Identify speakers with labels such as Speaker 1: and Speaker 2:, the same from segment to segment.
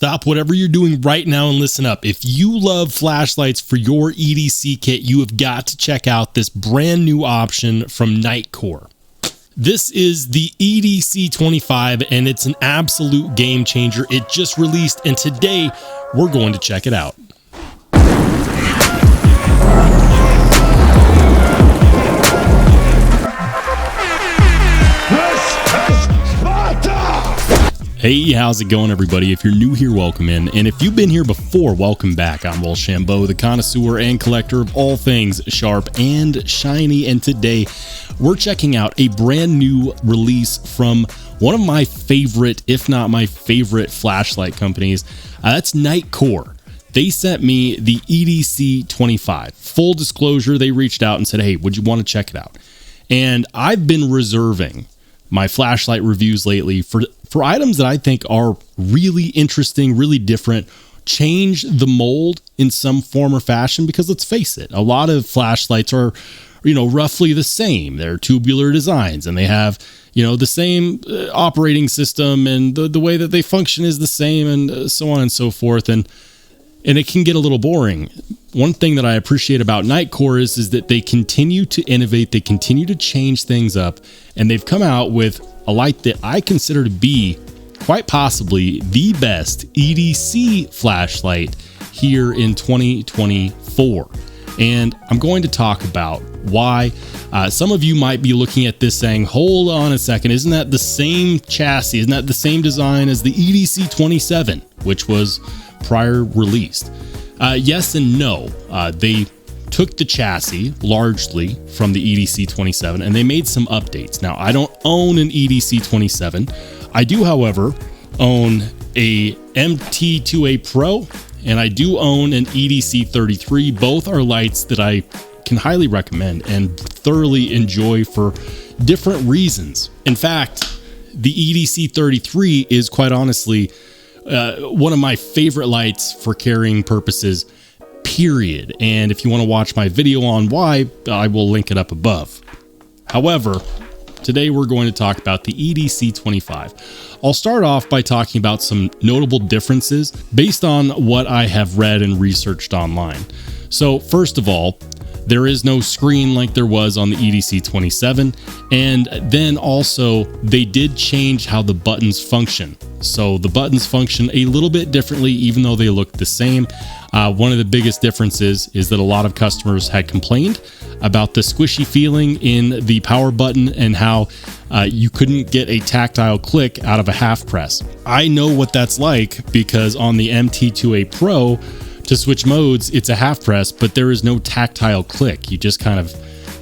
Speaker 1: Stop whatever you're doing right now and listen up. If you love flashlights for your EDC kit, you have got to check out this brand new option from Nitecore. This is the EDC25 and it's an absolute game changer. It just released and today we're going to check it out. Hey, how's it going, everybody? If you're new here, welcome in. And if you've been here before, welcome back. I'm Rollshambo, the connoisseur and collector of all things sharp and shiny. And today we're checking out a brand new release from one of my favorite, if not my favorite, flashlight companies. That's Nitecore. They sent me the EDC25. Full disclosure, they reached out and said, hey, would you want to check it out? And I've been reserving my flashlight reviews lately for items that I think are really interesting, really different, change the mold in some form or fashion, because let's face it, a lot of flashlights are, roughly the same. They're tubular designs and they have, the same operating system and the way that they function is the same and so on and so forth. And it can get a little boring. One thing that I appreciate about Nitecore is that they continue to innovate, they continue to change things up, and they've come out with a light that I consider to be quite possibly the best EDC flashlight here in 2024. And I'm going to talk about why. Some of you might be looking at this saying, hold on a second, isn't that the same chassis? Isn't that the same design as the EDC27, which was prior released? Yes and no. They took the chassis largely from the EDC27 and they made some updates. Now, I don't own an EDC27. I do, however, own a MT2A Pro and I do own an EDC33. Both are lights that I can highly recommend and thoroughly enjoy for different reasons. In fact, the EDC33 is quite honestly one of my favorite lights for carrying purposes, period. And if you want to watch my video on why, I will link it up above. However, today we're going to talk about the EDC25. I'll start off by talking about some notable differences based on what I have read and researched online. So first of all, there is no screen like there was on the EDC27. And then also they did change how the buttons function. So the buttons function a little bit differently, even though they look the same. One of the biggest differences is that a lot of customers had complained about the squishy feeling in the power button and how you couldn't get a tactile click out of a half press. I know what that's like because on the MT2A Pro, to switch modes, it's a half press, but there is no tactile click. You just kind of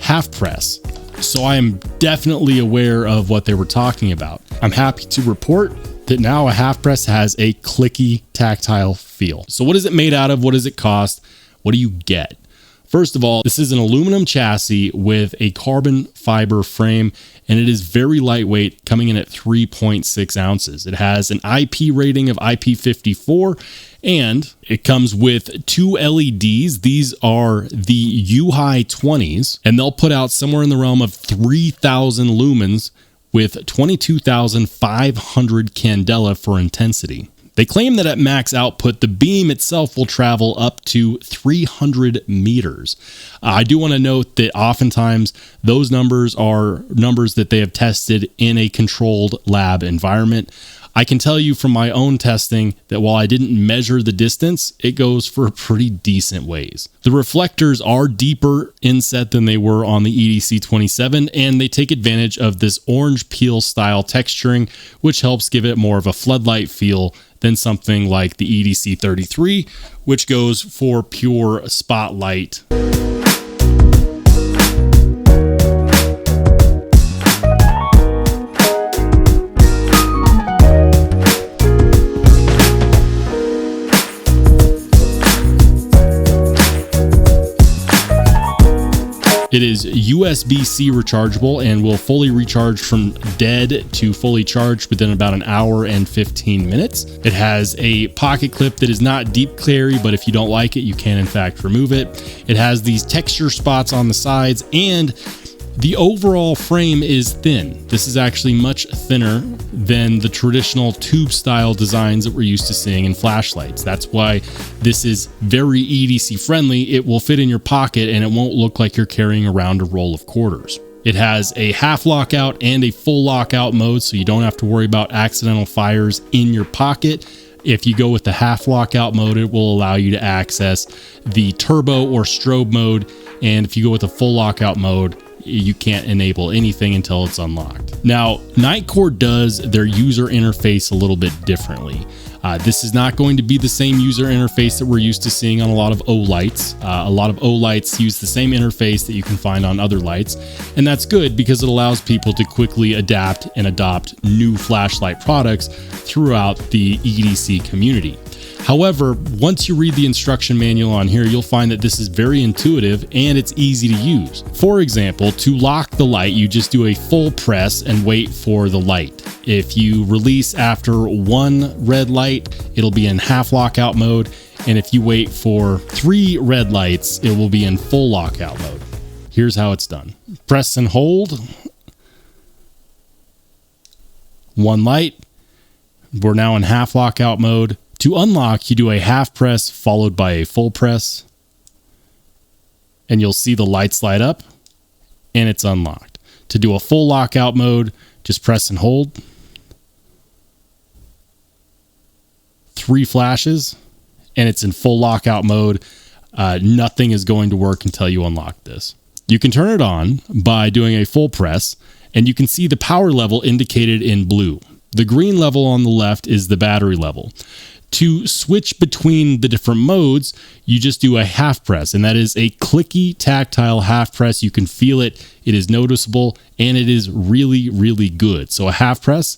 Speaker 1: half press. So I am definitely aware of what they were talking about. I'm happy to report that now a half press has a clicky tactile feel. So what is it made out of? What does it cost? What do you get? First of all, this is an aluminum chassis with a carbon fiber frame, and it is very lightweight, coming in at 3.6 ounces. It has an IP rating of IP54, and it comes with two LEDs. These are the U-High 20s, and they'll put out somewhere in the realm of 3,000 lumens with 22,500 candela for intensity. They claim that at max output, the beam itself will travel up to 300 meters. I do want to note that oftentimes those numbers are numbers that they have tested in a controlled lab environment. I can tell you from my own testing that while I didn't measure the distance, it goes for a pretty decent ways. The reflectors are deeper inset than they were on the EDC27, and they take advantage of this orange peel style texturing, which helps give it more of a floodlight feel than something like the EDC33, which goes for pure spotlight. It is USB-C rechargeable and will fully recharge from dead to fully charged within about an hour and 15 minutes. It has a pocket clip that is not deep carry, but if you don't like it, you can in fact remove it. It has these texture spots on the sides, and The overall frame is thin. This is actually much thinner than the traditional tube style designs that we're used to seeing in flashlights. That's why this is very EDC friendly. It will fit in your pocket and it won't look like you're carrying around a roll of quarters. It has a half lockout and a full lockout mode, so you don't have to worry about accidental fires in your pocket. If you go with the half lockout mode, it will allow you to access the turbo or strobe mode. And if you go with the full lockout mode, you can't enable anything until it's unlocked. Now, Nitecore does their user interface a little bit differently. This is not going to be the same user interface that we're used to seeing on a lot of O-lights. A lot of O-lights use the same interface that you can find on other lights, and that's good because it allows people to quickly adapt and adopt new flashlight products throughout the EDC community. However, once you read the instruction manual on here, you'll find that this is very intuitive and it's easy to use. For example, to lock the light, you just do a full press and wait for the light. If you release after one red light, it'll be in half lockout mode. And if you wait for 3 red lights, it will be in full lockout mode. Here's how it's done. Press and hold. 1 light. We're now in half lockout mode. To unlock, you do a half press followed by a full press, and you'll see the lights light up and it's unlocked. To do a full lockout mode, just press and hold. 3 flashes and it's in full lockout mode. Nothing is going to work until you unlock this. You can turn it on by doing a full press, and you can see the power level indicated in blue. The green level on the left is the battery level. To switch between the different modes, you just do a half press, and that is a clicky tactile half press. You can feel it. It is noticeable, and it is really, really good. So a half press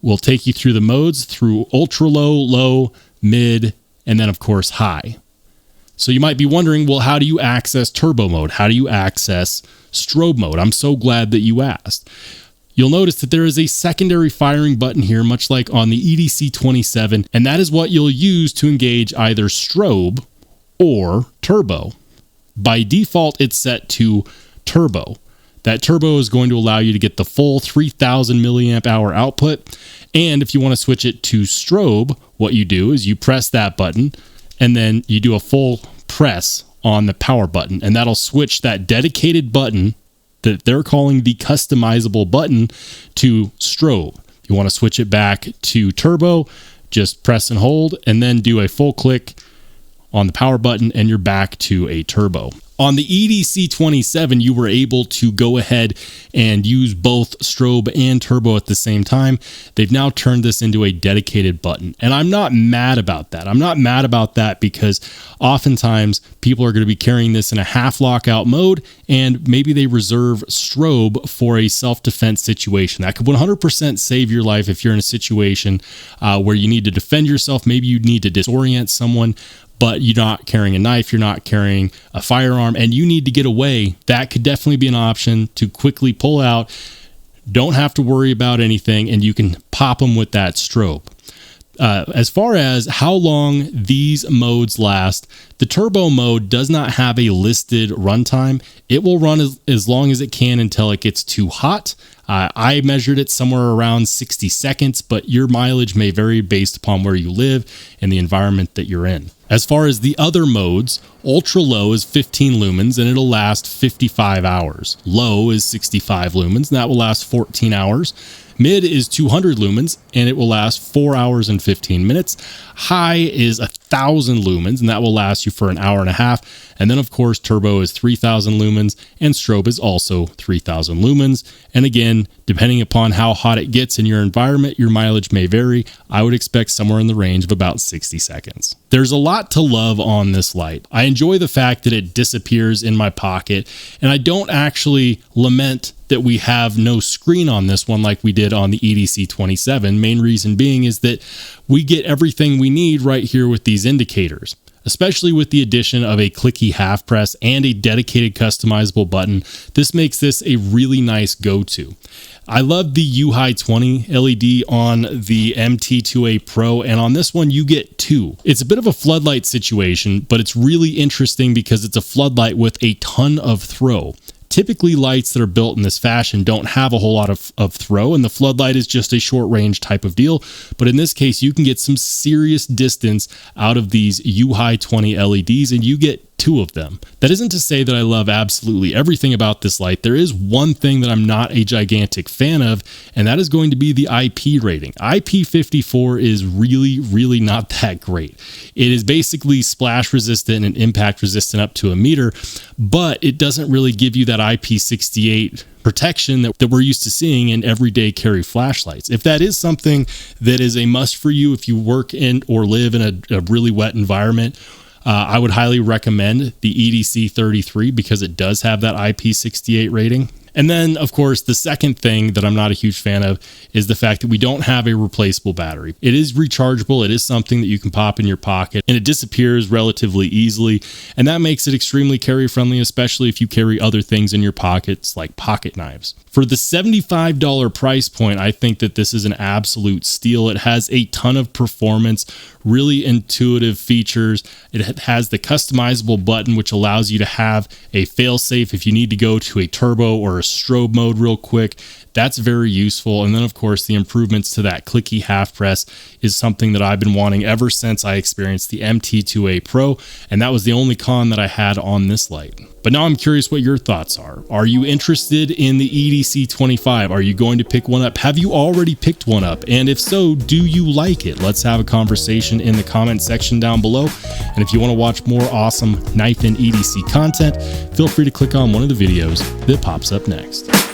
Speaker 1: will take you through the modes, through ultra low, low, mid, and then of course high. So you might be wondering, well, how do you access turbo mode? How do you access strobe mode? I'm so glad that you asked. You'll notice that there is a secondary firing button here, much like on the EDC25, and that is what you'll use to engage either strobe or turbo. By default, it's set to turbo. That turbo is going to allow you to get the full 3000 milliamp hour output. And if you want to switch it to strobe, what you do is you press that button and then you do a full press on the power button, and that'll switch that dedicated button that they're calling the customizable button to strobe. If you want to switch it back to turbo, just press and hold and then do a full click on the power button and you're back to a turbo. On the EDC25, you were able to go ahead and use both strobe and turbo at the same time. They've now turned this into a dedicated button, and I'm not mad about that. I'm not mad about that because oftentimes people are going to be carrying this in a half lockout mode, and maybe they reserve strobe for a self-defense situation. That could 100% save your life if you're in a situation where you need to defend yourself. Maybe you need to disorient someone, but you're not carrying a knife, you're not carrying a firearm, and you need to get away. That could definitely be an option to quickly pull out. Don't have to worry about anything, and you can pop them with that strobe. As far as how long these modes last, the turbo mode does not have a listed runtime. It will run as long as it can until it gets too hot. I measured it somewhere around 60 seconds, but your mileage may vary based upon where you live and the environment that you're in. As far as the other modes, ultra low is 15 lumens and it'll last 55 hours. Low is 65 lumens and that will last 14 hours. Mid is 200 lumens and it will last 4 hours and 15 minutes. High is 1000 lumens and that will last you for an hour and a half. And then of course, turbo is 3000 lumens and strobe is also 3000 lumens. And again, depending upon how hot it gets in your environment, your mileage may vary. I would expect somewhere in the range of about 60 seconds. There's a lot to love on this light. I enjoy the fact that it disappears in my pocket, and I don't actually lament that we have no screen on this one like we did on the EDC25. Main reason being is that we get everything we need right here with these indicators, especially with the addition of a clicky half press and a dedicated customizable button. This makes this a really nice go-to. I love the U-High 20 LED on the MT2A Pro, and on this one you get 2. It's a bit of a floodlight situation, but it's really interesting because it's a floodlight with a ton of throw. Typically, lights that are built in this fashion don't have a whole lot of throw, and the floodlight is just a short range type of deal. But in this case, you can get some serious distance out of these U-High 20 LEDs, and you get 2 of them. That isn't to say that I love absolutely everything about this light. There is one thing that I'm not a gigantic fan of, and that is going to be the IP rating. IP54 is really not that great. It is basically splash resistant and impact resistant up to a meter, but it doesn't really give you that IP68 protection that we're used to seeing in everyday carry flashlights. If that is something that is a must for you, if you work in or live in a really wet environment, I would highly recommend the EDC33 because it does have that IP68 rating. And then, of course, the second thing that I'm not a huge fan of is the fact that we don't have a replaceable battery. It is rechargeable. It is something that you can pop in your pocket, and it disappears relatively easily. And that makes it extremely carry friendly, especially if you carry other things in your pockets like pocket knives. For the $75 price point, I think that this is an absolute steal. It has a ton of performance, really intuitive features. It has the customizable button, which allows you to have a fail-safe if you need to go to a turbo or a strobe mode real quick. That's very useful. And then, of course, the improvements to that clicky half press is something that I've been wanting ever since I experienced the MT2A Pro, and that was the only con that I had on this light. But now I'm curious what your thoughts are. Are you interested in the EDC25? Are you going to pick one up? Have you already picked one up? And if so, do you like it? Let's have a conversation in the comment section down below. And if you want to watch more awesome knife and EDC content, feel free to click on one of the videos that pops up next.